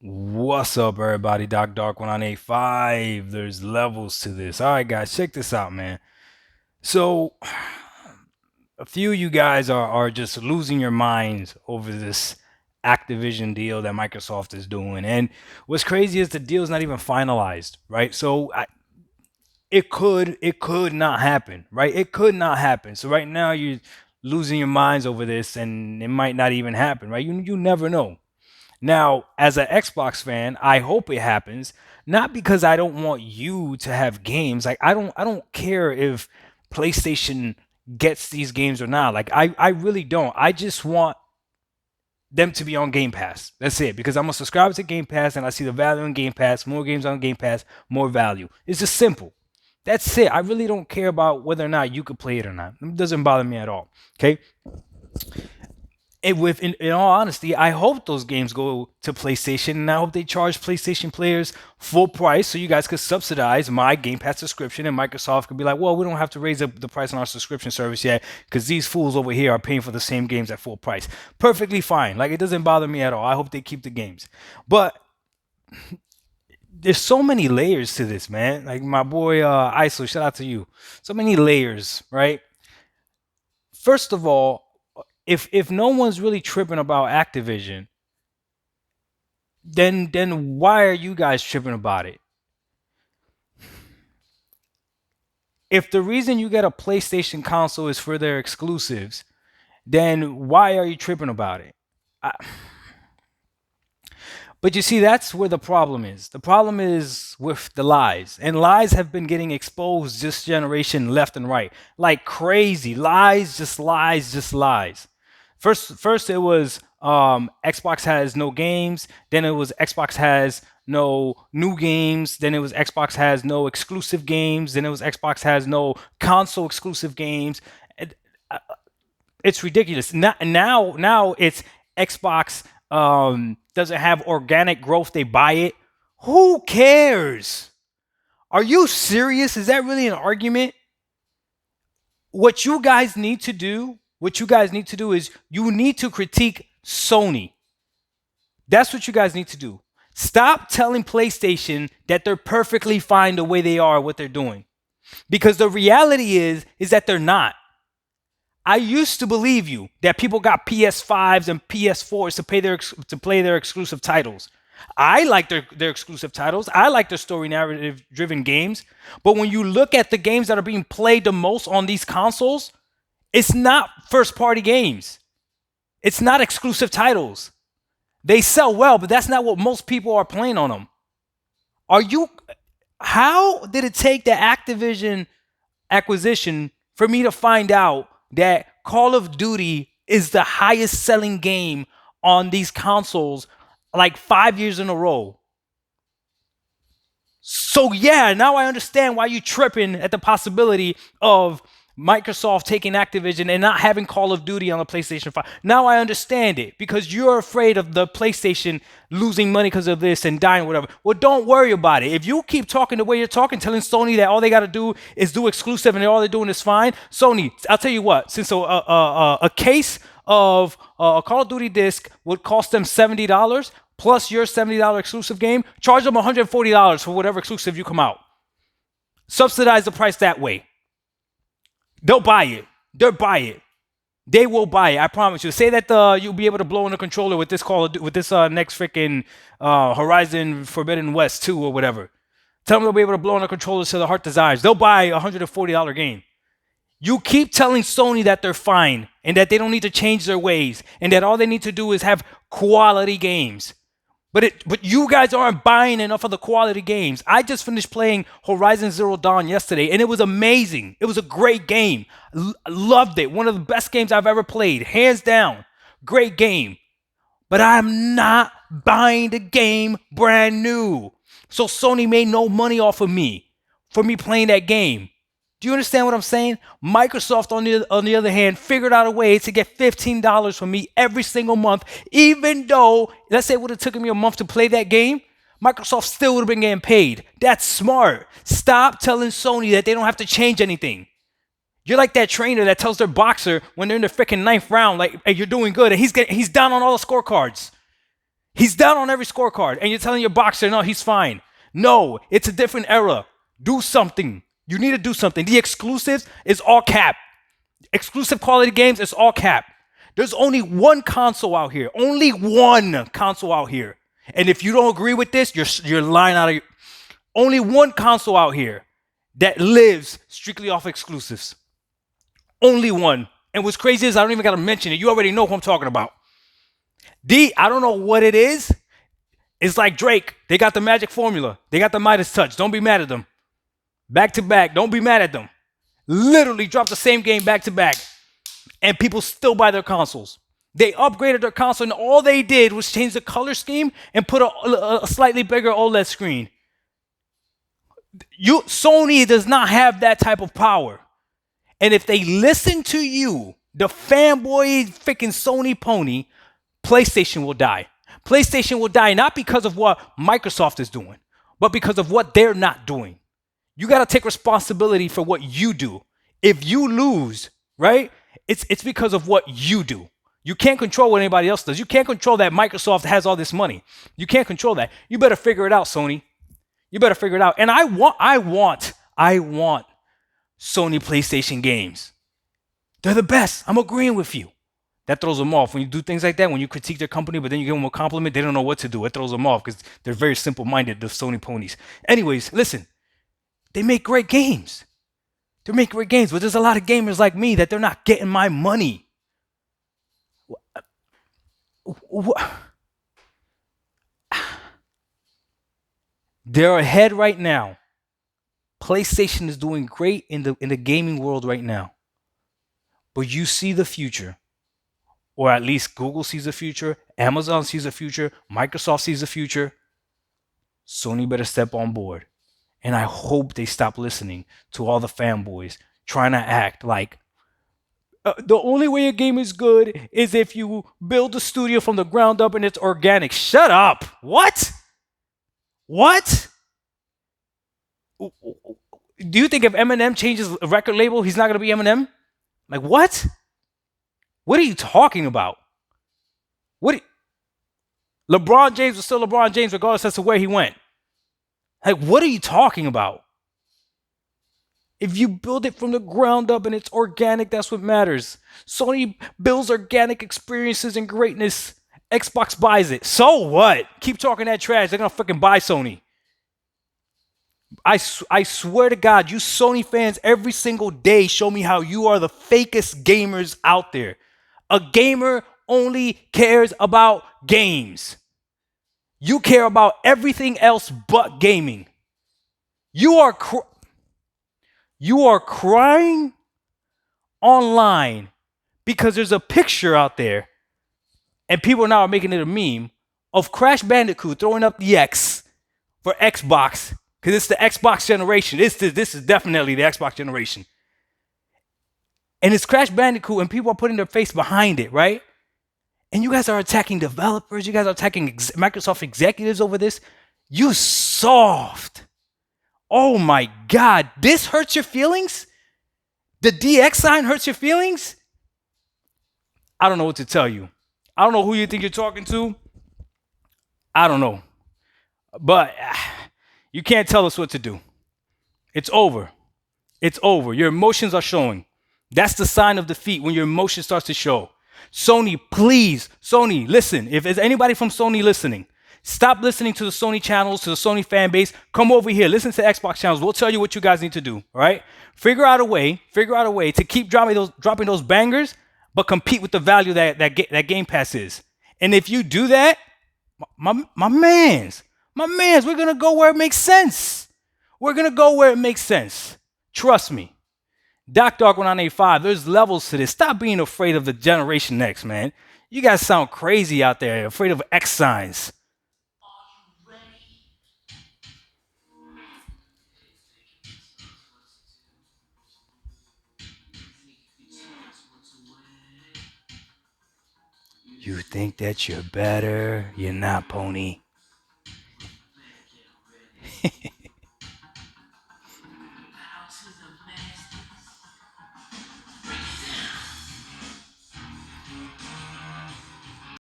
What's up, everybody? Doc Dark 1985. There's levels to this. All right, guys, check this out, man. So, a few of you guys are just losing your minds over this Activision deal that Microsoft is doing. And what's crazy is the deal's not even finalized, right? It could not happen, right? It could not happen. So right now you're losing your minds over this, and it might not even happen, right? You never know. Now, as an Xbox fan, I hope it happens, not because I don't want you to have games. Like I don't care if PlayStation gets these games or not. Like I really don't. I just want them to be on Game Pass. That's it. Because I'm a subscriber to Game Pass and I see the value in Game Pass. More games on Game Pass, more value. It's just simple. That's it. I really don't care about whether or not you could play it or not. It doesn't bother me at all. Okay. In all honesty, I hope those games go to PlayStation, and I hope they charge PlayStation players full price so you guys could subsidize my Game Pass subscription, and Microsoft could be like, well, we don't have to raise up the price on our subscription service yet because these fools over here are paying for the same games at full price. Perfectly fine. Like, it doesn't bother me at all. I hope they keep the games. But there's so many layers to this, man. Like my boy ISO, shout out to you. So many layers, right? First of all, if no one's really tripping about Activision, then why are you guys tripping about it? If the reason you get a PlayStation console is for their exclusives, then why are you tripping about it? I, but you see, that's where the problem is. The problem is with the lies, and lies have been getting exposed this generation left and right, like crazy lies, just lies, just lies. First it was Xbox has no games. Then it was Xbox has no new games. Then it was Xbox has no exclusive games. Then it was Xbox has no console exclusive games. Uh, It's ridiculous. Now it's Xbox doesn't have organic growth. They buy it. Who cares? Are you serious? Is that really an argument? What you guys need to do is you need to critique Sony. That's what you guys need to do. Stop telling PlayStation that they're perfectly fine the way they are, what they're doing. Because the reality is that they're not. I used to believe you that people got PS5s and PS4s to play their exclusive titles. I like their exclusive titles. I like their story narrative driven games. But when you look at the games that are being played the most on these consoles, it's not first party games. It's not exclusive titles. They sell well, but that's not what most people are playing on them. Are you How did it take the Activision acquisition for me to find out that Call of Duty is the highest selling game on these consoles like 5 years in a row? So yeah, now I understand why you tripping at the possibility of Microsoft taking Activision and not having Call of Duty on the PlayStation 5. Now I understand it because you're afraid of the PlayStation losing money because of this and dying, whatever. Well, don't worry about it. If you keep talking the way you're talking, telling Sony that all they got to do is do exclusive and all they're doing is fine, Sony, I'll tell you what, since a case of a Call of Duty disc would cost them $70 plus your $70 exclusive game, charge them $140 for whatever exclusive you come out. Subsidize the price that way. They'll buy it. They'll buy it. They will buy it. I promise you. Say that you'll be able to blow in the controller with this next freaking Horizon Forbidden West 2 or whatever. Tell them they'll be able to blow in the controller to the heart desires. They'll buy a $140 game. You keep telling Sony that they're fine and that they don't need to change their ways and that all they need to do is have quality games. But you guys aren't buying enough of the quality games. I just finished playing Horizon Zero Dawn yesterday, and it was amazing. It was a great game. Loved it. One of the best games I've ever played, hands down. Great game. But I'm not buying the game brand new. So Sony made no money off of me for me playing that game. Do you understand what I'm saying? Microsoft, on the other hand, figured out a way to get $15 from me every single month, even though, let's say it would have taken me a month to play that game, Microsoft still would have been getting paid. That's smart. Stop telling Sony that they don't have to change anything. You're like that trainer that tells their boxer when they're in the freaking ninth round, like, hey, you're doing good, and he's down on all the scorecards. He's down on every scorecard, and you're telling your boxer, no, he's fine. No, it's a different era. Do something. You need to do something. The exclusives is all cap. Exclusive quality games is all cap. There's only one console out here. Only one console out here. And if you don't agree with this, you're lying out of your. Only one console out here that lives strictly off exclusives. Only one. And what's crazy is I don't even gotta mention it. You already know who I'm talking about. I don't know what it is. It's like Drake. They got the magic formula. They got the Midas touch. Don't be mad at them. Back to back. Don't be mad at them. Literally dropped the same game back to back. And people still buy their consoles. They upgraded their console, and all they did was change the color scheme and put a slightly bigger OLED screen. Sony does not have that type of power. And if they listen to you, the fanboy freaking Sony pony, PlayStation will die. PlayStation will die not because of what Microsoft is doing, but because of what they're not doing. You got to take responsibility for what you do. If you lose, right, it's because of what you do. You can't control what anybody else does. You can't control that Microsoft has all this money. You can't control that. You better figure it out, Sony. You better figure it out. And I want Sony PlayStation games. They're the best. I'm agreeing with you. That throws them off. When you do things like that, when you critique their company, but then you give them a compliment, they don't know what to do. It throws them off because they're very simple-minded, the Sony ponies. Anyways, listen. They make great games. They make great games, but there's a lot of gamers like me that they're not getting my money. They're ahead right now. PlayStation is doing great in the gaming world right now. But you see the future. Or at least Google sees the future, Amazon sees the future, Microsoft sees the future. Sony better step on board. And I hope they stop listening to all the fanboys trying to act like the only way a game is good is if you build a studio from the ground up and it's organic. Shut up. What? What? Do you think if Eminem changes a record label, he's not going to be Eminem? Like, what? What are you talking about? LeBron James was still LeBron James regardless as to where he went. Like, what are you talking about? If you build it from the ground up and it's organic, that's what matters. Sony builds organic experiences and greatness. Xbox buys it. So what? Keep talking that trash. They're going to freaking buy Sony. I swear to God, you Sony fans every single day show me how you are the fakest gamers out there. A gamer only cares about games. You care about everything else but gaming. You are crying online because there's a picture out there, and people now are making it a meme of Crash Bandicoot throwing up the X for Xbox because it's the Xbox generation. This is definitely the Xbox generation. And it's Crash Bandicoot, and people are putting their face behind it, right? And you guys are attacking developers. You guys are attacking Microsoft executives over this. You soft. Oh my God. This hurts your feelings? The DX sign hurts your feelings? I don't know what to tell you. I don't know who you think you're talking to. I don't know. But you can't tell us what to do. It's over. It's over. Your emotions are showing. That's the sign of defeat when your emotion starts to show. Sony, please, Sony, listen. If there's anybody from Sony listening, stop listening to the Sony channels, to the Sony fan base. Come over here. Listen to Xbox channels. We'll tell you what you guys need to do. All right? Figure out a way to keep dropping those bangers, but compete with the value that Game Pass is. And if you do that, my mans, we're gonna go where it makes sense. We're gonna go where it makes sense. Trust me. Dog 1985, there's levels to this. Stop being afraid of the Generation X, man. You guys sound crazy out there, afraid of X signs. You think that you're better? You're not, pony.